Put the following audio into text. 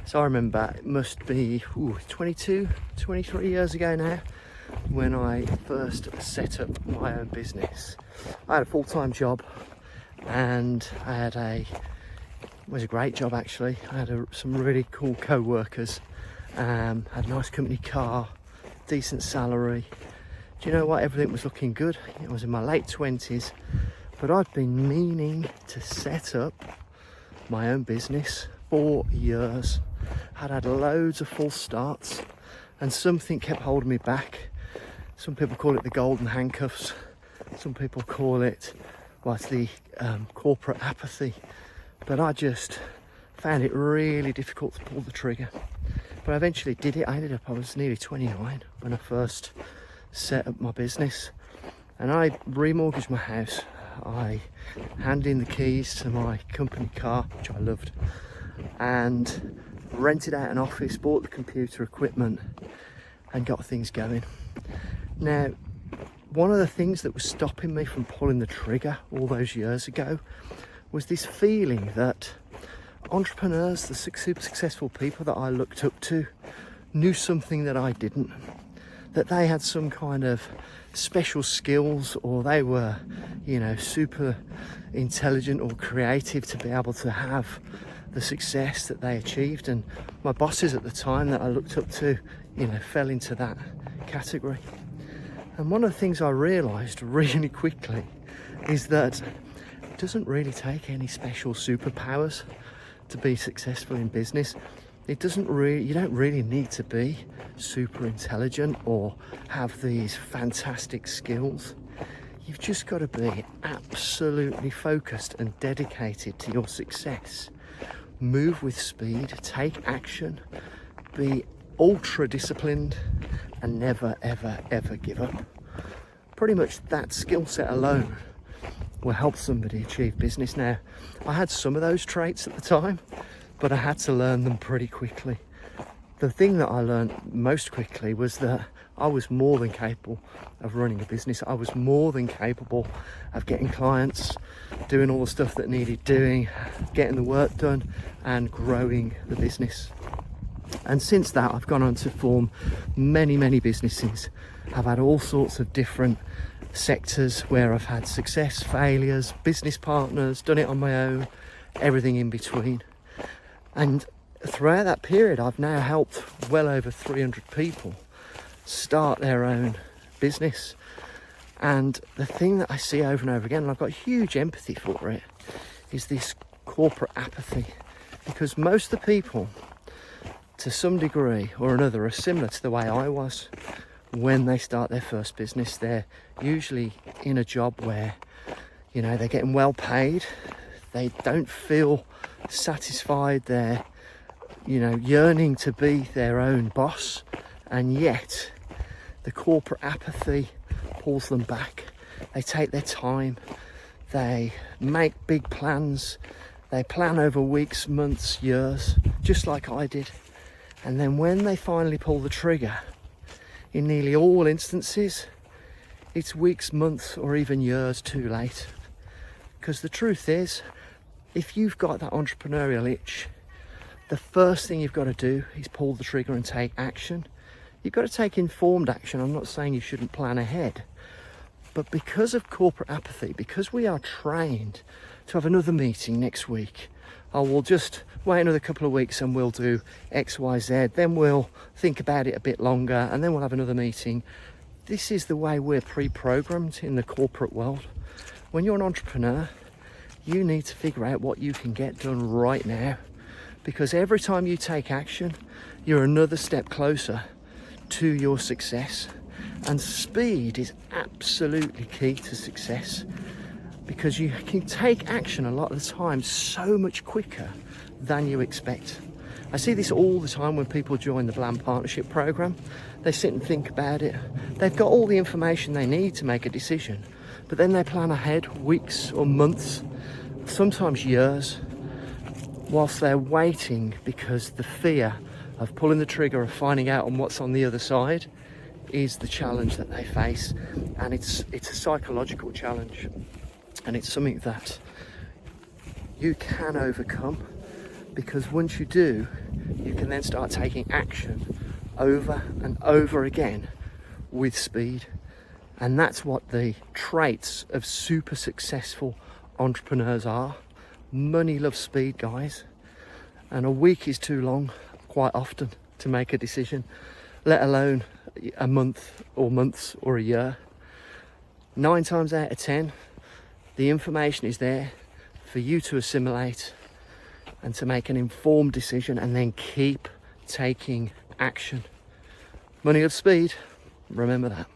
So I remember it must be 22, 23 years ago now when I first set up my own business. I had a full-time job and I had it was a great job actually. I had some really cool co-workers, had a nice company car, decent salary. Do you know what? Everything was looking good. I was in my late 20s, but I'd been meaning to set up my own business for years. I'd had loads of false starts and something kept holding me back. Some people call it the golden handcuffs. Some people call it, well, it's the corporate apathy. But I just found it really difficult to pull the trigger. But I eventually did it. I was nearly 29 when I first set up my business. And I remortgaged my house. I handed in the keys to my company car, which I loved, and rented out an office, bought the computer equipment and got things going. Now, one of the things that was stopping me from pulling the trigger all those years ago was this feeling that entrepreneurs, the super successful people that I looked up to, knew something that I didn't, that they had some kind of special skills, or they were, super intelligent or creative to be able to have the success that they achieved. And my bosses at the time that I looked up to, fell into that category. And one of the things I realized really quickly is that it doesn't really take any special superpowers to be successful in business. You don't really need to be super intelligent or have these fantastic skills. You've just got to be absolutely focused and dedicated to your success. Move with speed, take action, be ultra disciplined, and never, ever, ever give up. Pretty much that skill set alone will help somebody achieve business. Now, I had some of those traits at the time, but I had to learn them pretty quickly. The thing that I learned most quickly was that I was more than capable of running a business. I was more than capable of getting clients, doing all the stuff that needed doing, getting the work done and growing the business. And since that, I've gone on to form many, many businesses. I've had all sorts of different sectors where I've had success, failures, business partners, done it on my own, everything in between. And throughout that period, I've now helped well over 300 people start their own business. And the thing that I see over and over again, and I've got huge empathy for it, is this corporate apathy. Because most of the people, to some degree or another, are similar to the way I was when they start their first business. They're usually in a job where, they're getting well paid. They don't feel satisfied. They're, yearning to be their own boss. And yet the corporate apathy pulls them back. They take their time. They make big plans. They plan over weeks, months, years, just like I did. And then when they finally pull the trigger, in nearly all instances, it's weeks, months, or even years too late. Because the truth is, if you've got that entrepreneurial itch, the first thing you've got to do is pull the trigger and take action. You've got to take informed action. I'm not saying you shouldn't plan ahead. But because of corporate apathy, because we are trained to have another meeting next week, we'll just wait another couple of weeks and we'll do X, Y, Z. Then we'll think about it a bit longer and then we'll have another meeting. This is the way we're pre-programmed in the corporate world. When you're an entrepreneur, you need to figure out what you can get done right now. Because every time you take action, you're another step closer to your success. And speed is absolutely key to success, because you can take action a lot of the time so much quicker than you expect. I see this all the time when people join the Blam partnership program. They sit and think about it. They've got all the information they need to make a decision, but then they plan ahead weeks or months, sometimes years, whilst they're waiting, because the fear of pulling the trigger, of finding out on what's on the other side, is the challenge that they face. And it's a psychological challenge, and it's something that you can overcome, because once you do, you can then start taking action over and over again with speed. And that's what the traits of super successful entrepreneurs are. Money loves speed, guys. And a week is too long quite often to make a decision, let alone a month or months or a year. 9 times out of 10, the information is there for you to assimilate and to make an informed decision and then keep taking action. Money loves speed, remember that.